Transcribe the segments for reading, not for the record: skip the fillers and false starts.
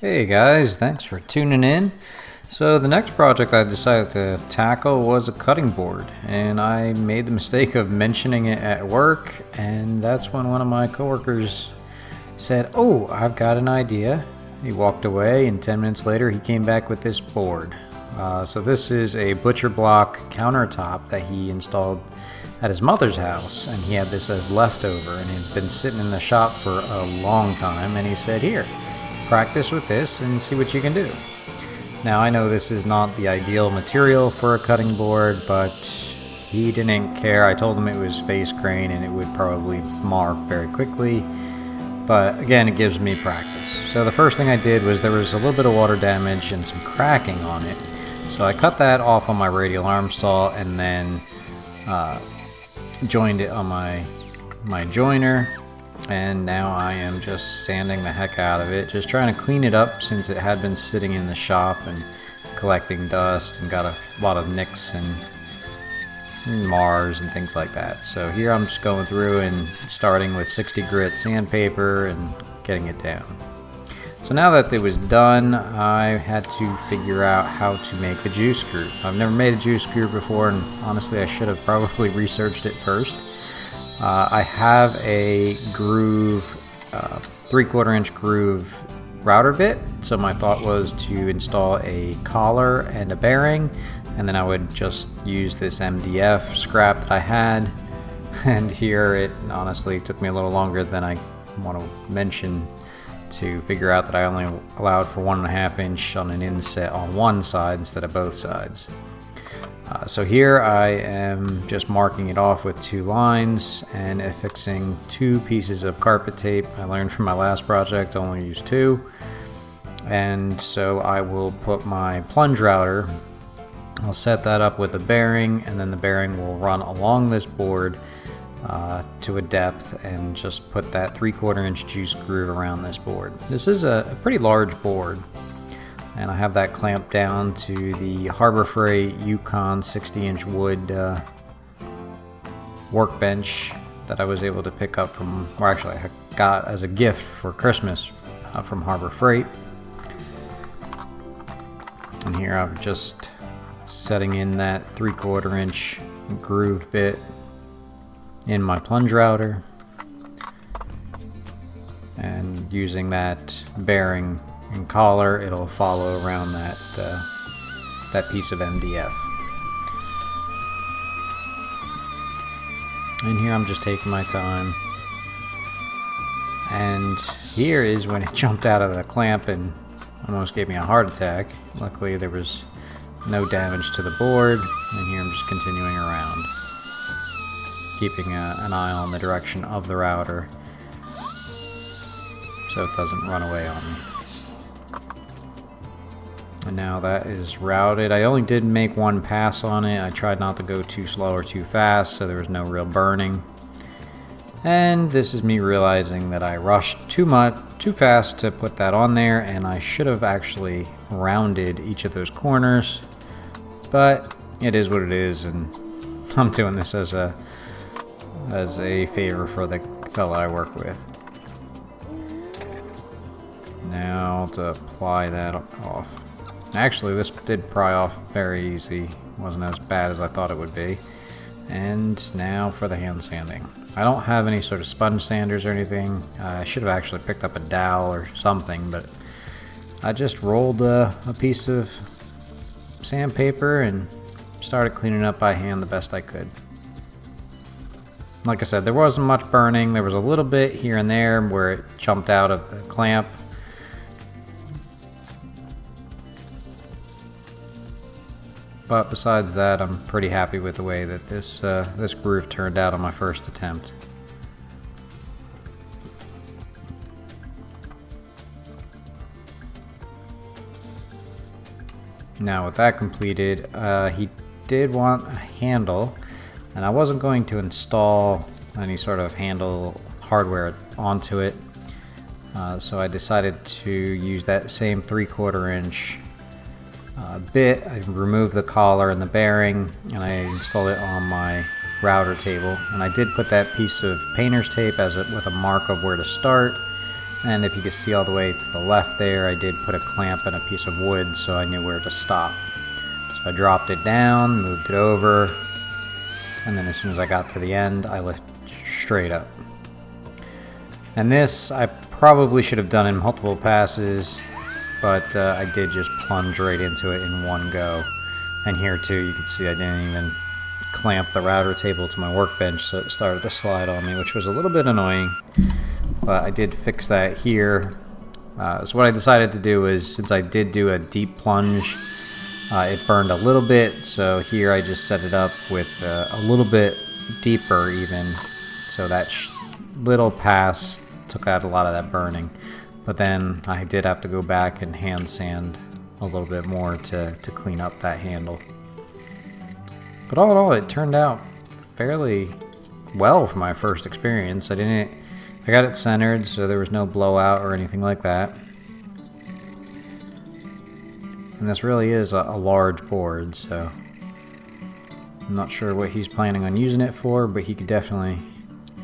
Hey guys, thanks for tuning in. So the next project I decided to tackle was a cutting board, and I made the mistake of mentioning it at work, and that's when one of my coworkers said, "Oh, I've got an idea." He walked away, and 10 minutes later he came back with this board. So this is a butcher block countertop that he installed at his mother's house, and he had this as leftover, and it had been sitting in the shop for a long time, and he said, "Here, practice with this and see what you can do." Now I know this is not the ideal material for a cutting board, but he didn't care. I told him it was face grain and it would probably mark very quickly, but again, it gives me practice. So the first thing I did was there was a little bit of water damage and some cracking on it, so I cut that off on my radial arm saw and then joined it on my joiner. And now I am just sanding the heck out of it, just trying to clean it up since it had been sitting in the shop and collecting dust and got a lot of nicks and Mars and things like that. So here I'm just going through and starting with 60 grit sandpaper and getting it down. So now that it was done, I had to figure out how to make a juice groove. I've never made a juice groove before, and honestly I should have probably researched it first. I have a groove, 3/4 inch groove router bit, so my thought was to install a collar and a bearing, and then I would just use this MDF scrap that I had. And here it honestly took me a little longer than I want to mention to figure out that I only allowed for 1.5 inch on an inset on one side instead of both sides. So here I am just marking it off with 2 lines and affixing 2 pieces of carpet tape. I learned from my last project to only use 2. And so I will put my plunge router, I'll set that up with a bearing, and then the bearing will run along this board to a depth and just put that 3/4 inch juice groove around this board. This is a pretty large board, and I have that clamped down to the Harbor Freight Yukon 60-inch wood workbench that I was able to pick up from, or actually I got as a gift for Christmas from Harbor Freight. And here I'm just setting in that 3/4 inch groove bit in my plunge router and using that bearing and collar, it'll follow around that piece of MDF. And here I'm just taking my time. And here is when it jumped out of the clamp and almost gave me a heart attack. Luckily there was no damage to the board, and here I'm just continuing around, keeping an eye on the direction of the router so it doesn't run away on me. And now that is routed. I only did make 1 pass on it. I tried not to go too slow or too fast, so there was no real burning. And this is me realizing that I rushed too fast to put that on there, and I should have actually rounded each of those corners. But it is what it is, and I'm doing this as a favor for the fella I work with. Now to apply that off. Actually, this did pry off very easy. It wasn't as bad as I thought it would be. And now for the hand sanding. I don't have any sort of sponge sanders or anything. I should have actually picked up a dowel or something, but I just rolled a piece of sandpaper and started cleaning up by hand the best I could. Like I said, there wasn't much burning. There was a little bit here and there where it jumped out of the clamp. But besides that, I'm pretty happy with the way that this groove turned out on my first attempt. Now with that completed, he did want a handle, and I wasn't going to install any sort of handle hardware onto it, so I decided to use that same 3/4 inch bit. I removed the collar and the bearing, and I installed it on my router table, and I did put that piece of painter's tape with a mark of where to start, And if you can see all the way to the left there, I did put a clamp and a piece of wood so I knew where to stop. So I dropped it down, moved it over, and then as soon as I got to the end, I lifted straight up. And this I probably should have done in multiple passes, but I did just plunge right into it in one go. And here too, you can see I didn't even clamp the router table to my workbench, so it started to slide on me, which was a little bit annoying. But I did fix that here. So what I decided to do is, since I did do a deep plunge, it burned a little bit, so here I just set it up with a little bit deeper even, so that little pass took out a lot of that burning. But then I did have to go back and hand sand a little bit more to clean up that handle. But all in all, it turned out fairly well for my first experience. I got it centered, so there was no blowout or anything like that. And this really is a large board, so I'm not sure what he's planning on using it for, but he could definitely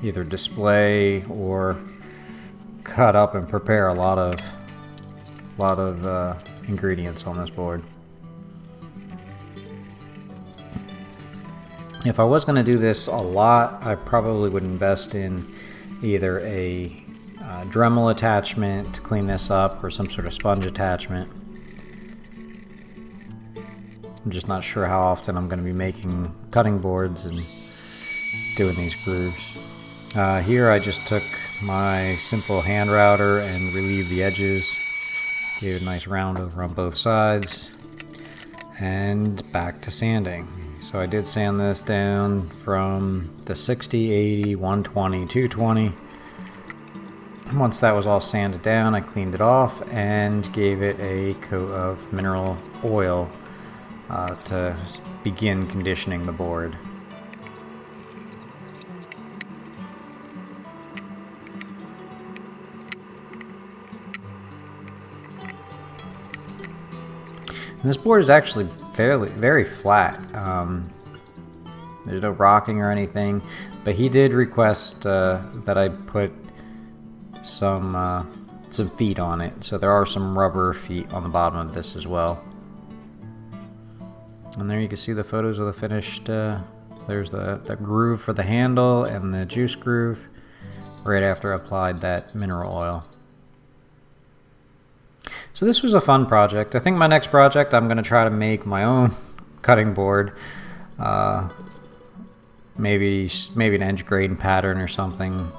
either display or cut up and prepare a lot of ingredients on this board. If I was going to do this a lot, I probably would invest in either a Dremel attachment to clean this up or some sort of sponge attachment. I'm just not sure how often I'm going to be making cutting boards and doing these grooves. Here I just took my simple hand router and relieved the edges. Gave it a nice round over on both sides. And back to sanding. So I did sand this down from the 60, 80, 120, 220. Once that was all sanded down, I cleaned it off and gave it a coat of mineral oil to begin conditioning the board. And this board is actually very flat. There's no rocking or anything, but he did request that I put some feet on it, so there are some rubber feet on the bottom of this as well. And there you can see the photos of the finished, there's the groove for the handle and the juice groove right after I applied that mineral oil. So this was a fun project. I think my next project, I'm going to try to make my own cutting board. Maybe an edge grain pattern or something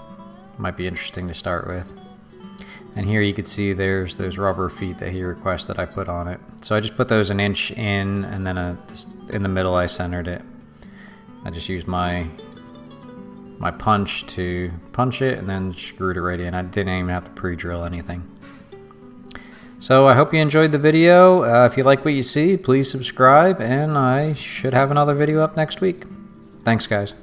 might be interesting to start with. And here you can see there's those rubber feet that he requested I put on it. So I just put those an inch in, and then in the middle I centered it. I just used my punch to punch it and then screwed it right in. I didn't even have to pre-drill anything. So I hope you enjoyed the video. If you like what you see, please subscribe, and I should have another video up next week. Thanks, guys.